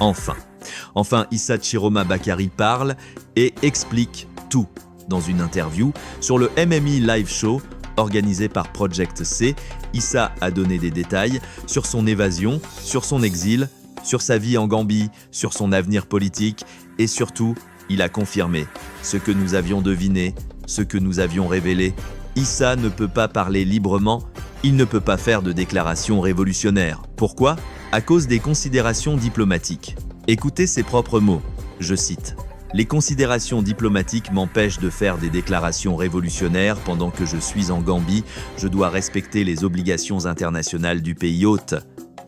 Enfin, Issa Chiroma Bakary parle et explique tout dans une interview sur le MMI Live Show organisé par Project C. Issa a donné des détails sur son évasion, sur son exil, sur sa vie en Gambie, sur son avenir politique et surtout, il a confirmé ce que nous avions deviné, ce que nous avions révélé. Issa ne peut pas parler librement, il ne peut pas faire de déclarations révolutionnaires. Pourquoi ? À cause des considérations diplomatiques. Écoutez ses propres mots, je cite. « Les considérations diplomatiques m'empêchent de faire des déclarations révolutionnaires pendant que je suis en Gambie. Je dois respecter les obligations internationales du pays hôte. »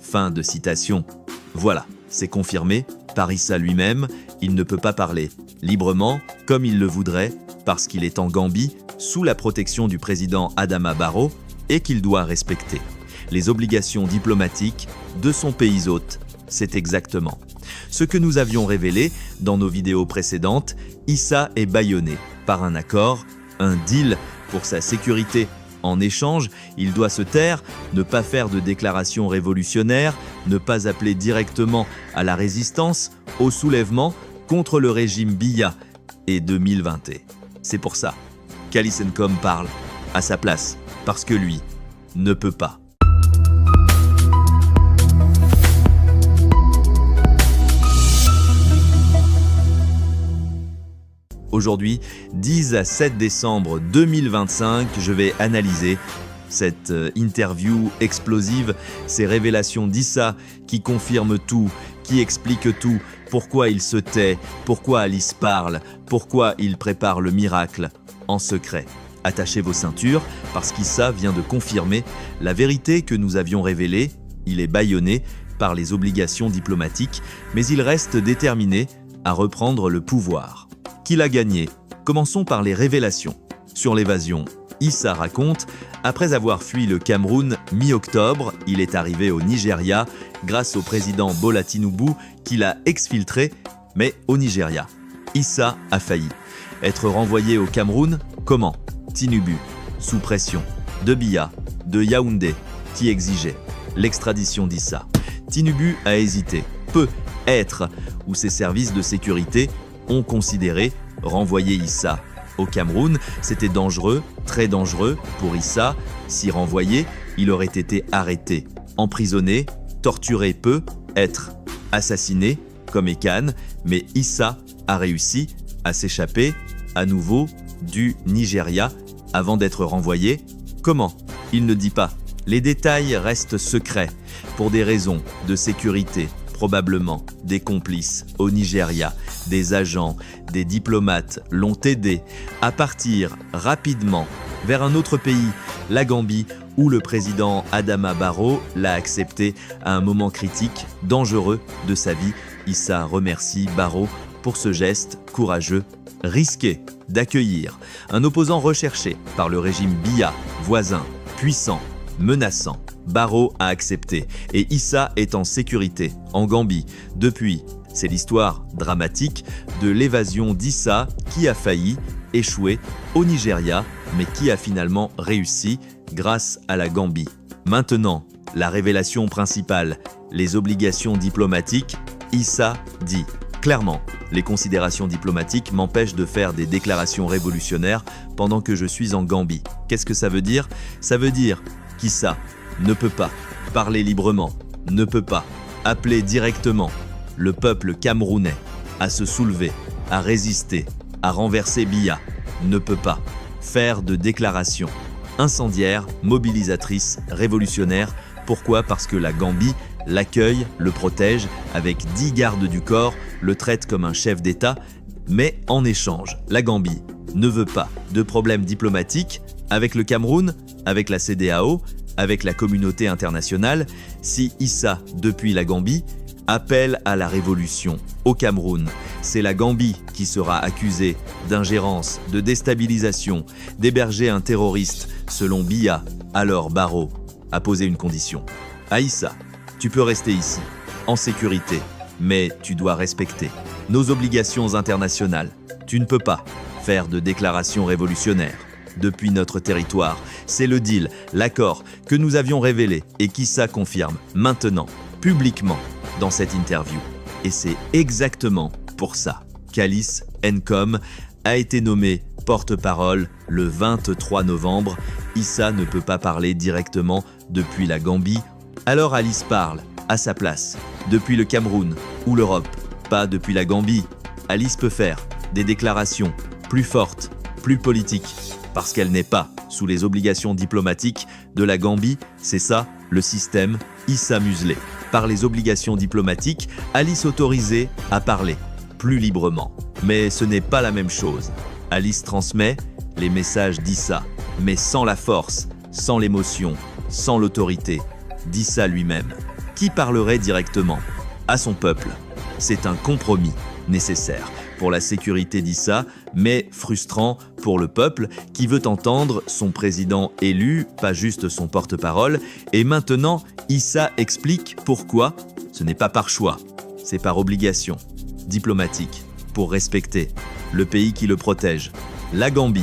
Fin de citation. Voilà, c'est confirmé par Issa lui-même. Il ne peut pas parler librement, comme il le voudrait, parce qu'il est en Gambie, sous la protection du président Adama Barrow, et qu'il doit respecter les obligations diplomatiques de son pays hôte. C'est exactement ce que nous avions révélé dans nos vidéos précédentes. Issa est bâillonné par un accord, un deal pour sa sécurité. En échange, il doit se taire, ne pas faire de déclarations révolutionnaires, ne pas appeler directement à la résistance, au soulèvement contre le régime Biya et 2020. C'est pour ça qu'Ali Sencom parle à sa place, parce que lui ne peut pas. Aujourd'hui, 10 à 7 décembre 2025, je vais analyser cette interview explosive, ces révélations d'Issa qui confirment tout, qui expliquent tout, pourquoi il se tait, pourquoi Alice parle, pourquoi il prépare le miracle en secret. Attachez vos ceintures parce qu'Issa vient de confirmer la vérité que nous avions révélée. Il est bâillonné par les obligations diplomatiques, mais il reste déterminé à reprendre le pouvoir. Qui l'a gagné ? Commençons par les révélations. Sur l'évasion, Issa raconte, après avoir fui le Cameroun mi-octobre, il est arrivé au Nigeria grâce au président Bola Tinubu qui l'a exfiltré, mais au Nigeria. Issa a failli être renvoyé au Cameroun. Comment ? Tinubu, sous pression de Biya, de Yaoundé, qui exigeait l'extradition d'Issa. Tinubu a hésité, peut-être, où ses services de sécurité ont considéré renvoyer Issa au Cameroun. C'était dangereux, très dangereux pour Issa. S'y renvoyer, il aurait été arrêté, emprisonné, torturé, être assassiné comme Ekan. Mais Issa a réussi à s'échapper à nouveau du Nigeria avant d'être renvoyé. Comment ? Il ne dit pas. Les détails restent secrets pour des raisons de sécurité. Probablement des complices au Nigeria, des agents, des diplomates l'ont aidé à partir rapidement vers un autre pays, la Gambie, où le président Adama Barrow l'a accepté à un moment critique, dangereux de sa vie. Issa remercie Barrow pour ce geste courageux, risqué d'accueillir un opposant recherché par le régime Biya, voisin, puissant, menaçant. Barrow a accepté et Issa est en sécurité en Gambie. Depuis, c'est l'histoire dramatique de l'évasion d'Issa qui a failli échouer au Nigeria, mais qui a finalement réussi grâce à la Gambie. Maintenant, la révélation principale, les obligations diplomatiques. Issa dit clairement, les considérations diplomatiques m'empêchent de faire des déclarations révolutionnaires pendant que je suis en Gambie. Qu'est-ce que ça veut dire ? Ça veut dire qu'Issa ne peut pas parler librement, ne peut pas appeler directement le peuple camerounais à se soulever, à résister, à renverser Biya, ne peut pas faire de déclarations incendiaires, mobilisatrices, révolutionnaires. Pourquoi ? Parce que la Gambie l'accueille, le protège avec 10 gardes du corps, le traite comme un chef d'État, mais en échange, la Gambie ne veut pas de problème diplomatique avec le Cameroun, avec la CEDEAO, avec la communauté internationale. Si Issa, depuis la Gambie, appelle à la révolution au Cameroun, c'est la Gambie qui sera accusée d'ingérence, de déstabilisation, d'héberger un terroriste, selon Biya. Alors Barrow a posé une condition. À Issa, tu peux rester ici, en sécurité, mais tu dois respecter nos obligations internationales. Tu ne peux pas faire de déclarations révolutionnaires depuis notre territoire. C'est le deal, l'accord que nous avions révélé et qu'Issa confirme maintenant, publiquement, dans cette interview. Et c'est exactement pour ça qu'Alice Nkom a été nommée porte-parole le 23 novembre. Issa ne peut pas parler directement depuis la Gambie. Alors Alice parle à sa place, depuis le Cameroun ou l'Europe, pas depuis la Gambie. Alice peut faire des déclarations plus fortes, plus politiques, parce qu'elle n'est pas sous les obligations diplomatiques de la Gambie. C'est ça, le système Issa muselé. Par les obligations diplomatiques, Alice autorisée à parler plus librement. Mais ce n'est pas la même chose. Alice transmet les messages d'Issa, mais sans la force, sans l'émotion, sans l'autorité d'Issa lui-même. Qui parlerait directement à son peuple? C'est un compromis nécessaire pour la sécurité d'Issa, mais frustrant pour le peuple qui veut entendre son président élu, pas juste son porte-parole. Et maintenant, Issa explique pourquoi. Ce n'est pas par choix, c'est par obligation diplomatique, pour respecter le pays qui le protège, la Gambie,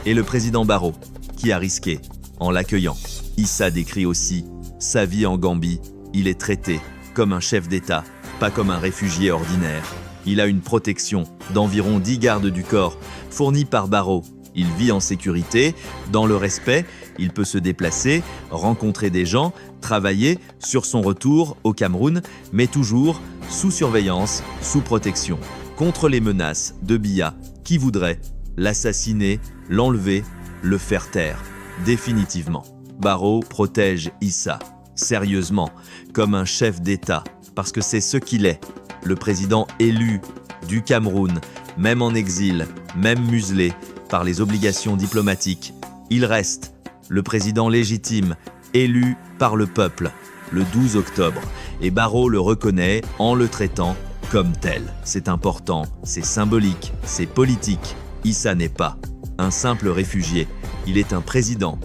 et le président Barrow, qui a risqué en l'accueillant. Issa décrit aussi sa vie en Gambie. Il est traité comme un chef d'État, pas comme un réfugié ordinaire. Il a une protection d'environ 10 gardes du corps fournis par Barrow. Il vit en sécurité, dans le respect, il peut se déplacer, rencontrer des gens, travailler sur son retour au Cameroun, mais toujours sous surveillance, sous protection, contre les menaces de Biya qui voudrait l'assassiner, l'enlever, le faire taire, définitivement. Barrow protège Issa, sérieusement, comme un chef d'État, parce que c'est ce qu'il est, le président élu du Cameroun, même en exil, même muselé par les obligations diplomatiques. Il reste le président légitime, élu par le peuple, le 12 octobre. Et Barrow le reconnaît en le traitant comme tel. C'est important, c'est symbolique, c'est politique. Issa n'est pas un simple réfugié, il est un président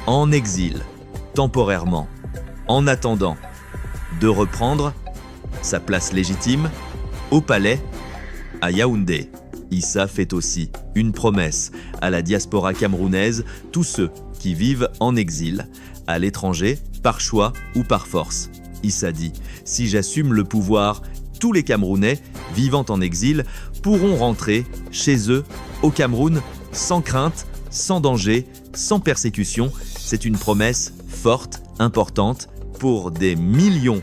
en exil, temporairement, en attendant de reprendre sa place légitime au palais à Yaoundé. Issa fait aussi une promesse à la diaspora camerounaise, tous ceux qui vivent en exil, à l'étranger, par choix ou par force. Issa dit « Si j'assume le pouvoir, tous les Camerounais vivant en exil pourront rentrer chez eux au Cameroun sans crainte, sans danger, sans persécution. » C'est une promesse forte, importante pour des millions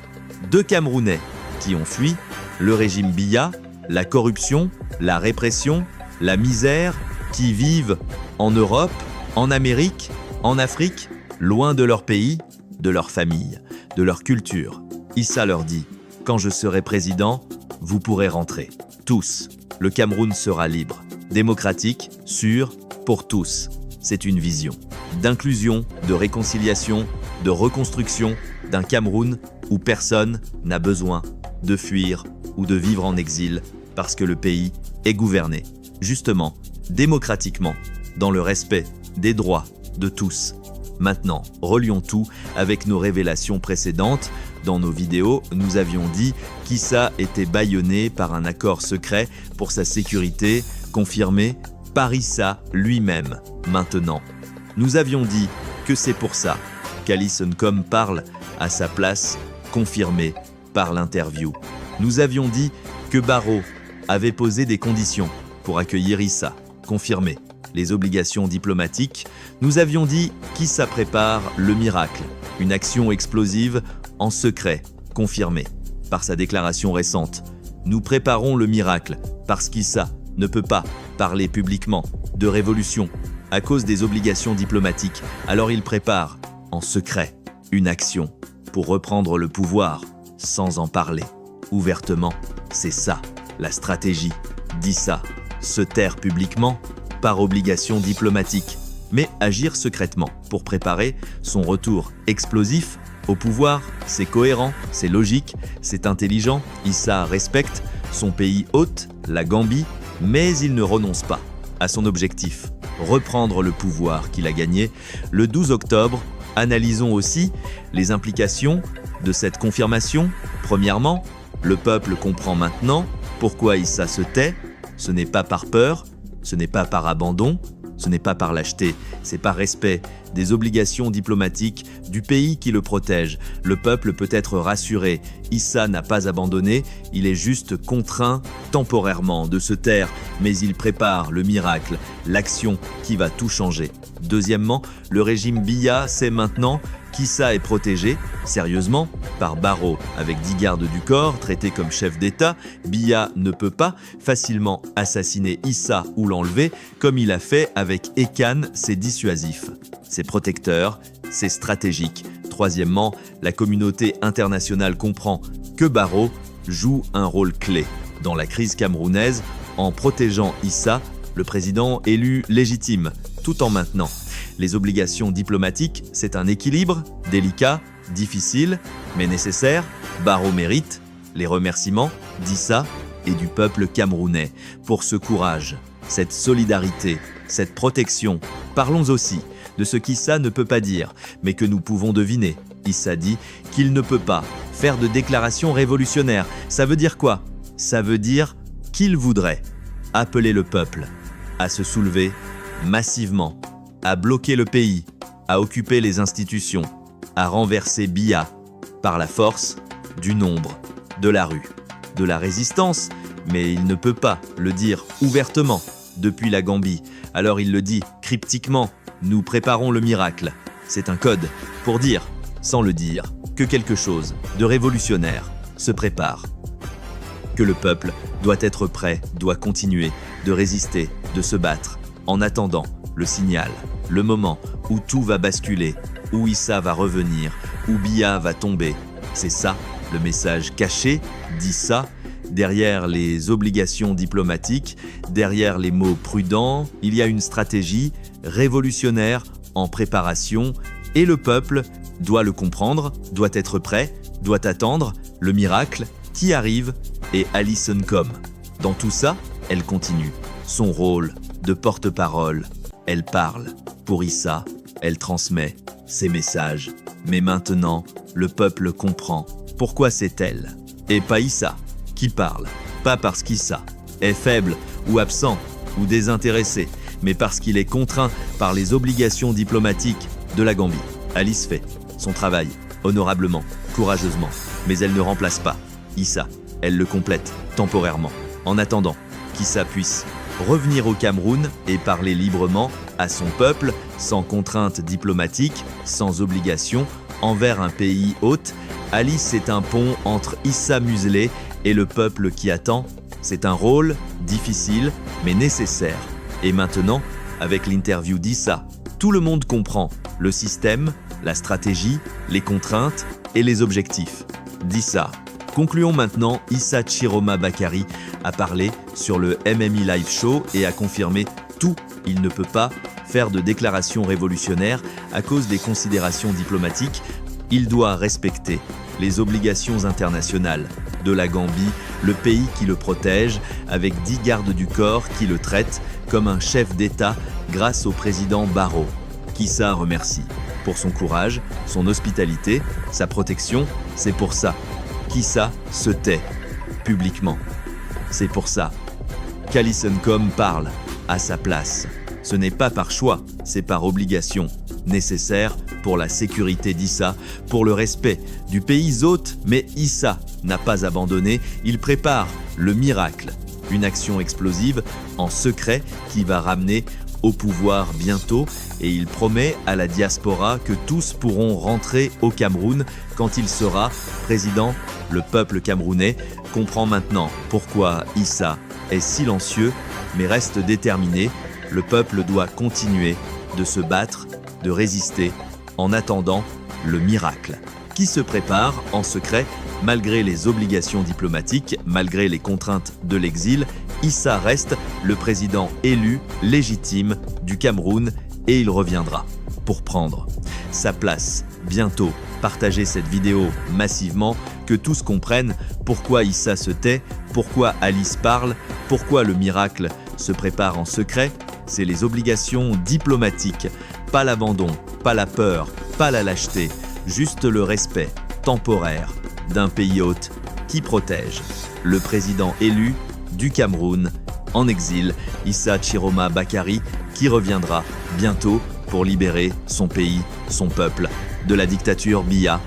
de Camerounais qui ont fui le régime Biya, la corruption, la répression, la misère, qui vivent en Europe, en Amérique, en Afrique, loin de leur pays, de leur famille, de leur culture. Issa leur dit « Quand je serai président, vous pourrez rentrer. Tous. Le Cameroun sera libre, démocratique, sûr, pour tous. » C'est une vision d'inclusion, de réconciliation, de reconstruction d'un Cameroun où personne n'a besoin de fuir ou de vivre en exil parce que le pays est gouverné, justement, démocratiquement, dans le respect des droits de tous. Maintenant, relions tout avec nos révélations précédentes. Dans nos vidéos, nous avions dit qu'Issa était bâillonné par un accord secret pour sa sécurité, confirmé par Issa lui-même. Maintenant, nous avions dit que c'est pour ça qu'Alice Nkom parle à sa place, confirmé par l'interview. Nous avions dit que Barrow avait posé des conditions pour accueillir Issa, confirmé les obligations diplomatiques. Nous avions dit qu'Issa prépare le miracle, une action explosive en secret, confirmée par sa déclaration récente. Nous préparons le miracle parce qu'Issa ne peut pas parler publiquement de révolution à cause des obligations diplomatiques. Alors il prépare en secret une action pour reprendre le pouvoir sans en parler ouvertement. C'est ça la stratégie d'Issa, se taire publiquement par obligation diplomatique, mais agir secrètement pour préparer son retour explosif au pouvoir. C'est cohérent, c'est logique, c'est intelligent. Issa respecte son pays hôte, la Gambie, mais il ne renonce pas à son objectif, reprendre le pouvoir qu'il a gagné le 12 octobre. Analysons aussi les implications de cette confirmation. Premièrement, le peuple comprend maintenant pourquoi Issa se tait. Ce n'est pas par peur, ce n'est pas par abandon, ce n'est pas par lâcheté, c'est par respect des obligations diplomatiques du pays qui le protège. Le peuple peut être rassuré. Issa n'a pas abandonné, il est juste contraint temporairement de se taire, mais il prépare le miracle, l'action qui va tout changer. Deuxièmement, le régime Biya sait maintenant qu'Issa est protégé, sérieusement, par Barrow. Avec 10 gardes du corps, traités comme chef d'État, Biya ne peut pas facilement assassiner Issa ou l'enlever, comme il a fait avec Ekan, c'est dissuasif. C'est protecteur, c'est stratégique. Troisièmement, la communauté internationale comprend que Barrow joue un rôle clé dans la crise camerounaise en protégeant Issa, le président élu légitime, tout en maintenant. Les obligations diplomatiques, c'est un équilibre, délicat, difficile, mais nécessaire. Barrow mérite les remerciements d'Issa et du peuple camerounais pour ce courage, cette solidarité, cette protection. Parlons aussi de ce qu'Issa ne peut pas dire, mais que nous pouvons deviner. Issa dit qu'il ne peut pas faire de déclaration révolutionnaire. Ça veut dire quoi? Ça veut dire qu'il voudrait appeler le peuple à se soulever massivement, à bloquer le pays, à occuper les institutions, à renverser Biya par la force du nombre, de la rue, de la résistance, mais il ne peut pas le dire ouvertement depuis la Gambie. Alors il le dit cryptiquement, nous préparons le miracle. C'est un code pour dire, sans le dire, que quelque chose de révolutionnaire se prépare. Que le peuple doit être prêt, doit continuer de résister, de se battre, en attendant le signal, le moment où tout va basculer, où Issa va revenir, où Biya va tomber. C'est ça le message caché d'Issa. Derrière les obligations diplomatiques, derrière les mots prudents, il y a une stratégie révolutionnaire en préparation et le peuple doit le comprendre, doit être prêt, doit attendre le miracle qui arrive et Alison Come. Dans tout ça, elle continue son rôle de porte-parole. Elle parle pour Issa, elle transmet ses messages. Mais maintenant, le peuple comprend pourquoi c'est elle et pas Issa qui parle. Pas parce qu'Issa est faible ou absent ou désintéressé, mais parce qu'il est contraint par les obligations diplomatiques de la Gambie. Alice fait son travail honorablement, courageusement, mais elle ne remplace pas Issa. Elle le complète temporairement, en attendant qu'Issa puisse revenir au Cameroun et parler librement à son peuple, sans contrainte diplomatique, sans obligation, envers un pays hôte. Alice est un pont entre Issa muselé et le peuple qui attend. C'est un rôle difficile, mais nécessaire. Et maintenant, avec l'interview d'Issa, tout le monde comprend le système, la stratégie, les contraintes et les objectifs d'Issa. Concluons maintenant, Issa Chiroma Bakary a parlé sur le MMI Live Show et a confirmé tout. Il ne peut pas faire de déclaration révolutionnaire à cause des considérations diplomatiques. Il doit respecter les obligations internationales de la Gambie, le pays qui le protège, avec 10 gardes du corps qui le traitent comme un chef d'État grâce au président Barrow. Qu'Issa remercie pour son courage, son hospitalité, sa protection. C'est pour ça qu'Issa se tait publiquement. C'est pour ça qu'Alison Come parle à sa place. Ce n'est pas par choix, c'est par obligation, nécessaire pour la sécurité d'Issa, pour le respect du pays hôte. Mais Issa n'a pas abandonné, il prépare le miracle, une action explosive en secret qui va ramener au pouvoir bientôt, et il promet à la diaspora que tous pourront rentrer au Cameroun quand il sera président. Le peuple camerounais comprend maintenant pourquoi Issa est silencieux mais reste déterminé. Le peuple doit continuer de se battre, de résister en attendant le miracle qui se prépare en secret malgré les obligations diplomatiques, malgré les contraintes de l'exil. Issa reste le président élu légitime du Cameroun et il reviendra pour prendre sa place bientôt. Partagez cette vidéo massivement, que tous comprennent pourquoi Issa se tait, pourquoi Alice parle, pourquoi le miracle se prépare en secret. C'est les obligations diplomatiques, pas l'abandon, pas la peur, pas la lâcheté, juste le respect temporaire d'un pays hôte qui protège le président élu du Cameroun en exil, Issa Chiroma Bakary, qui reviendra bientôt pour pour libérer son pays, son peuple, de la dictature Biya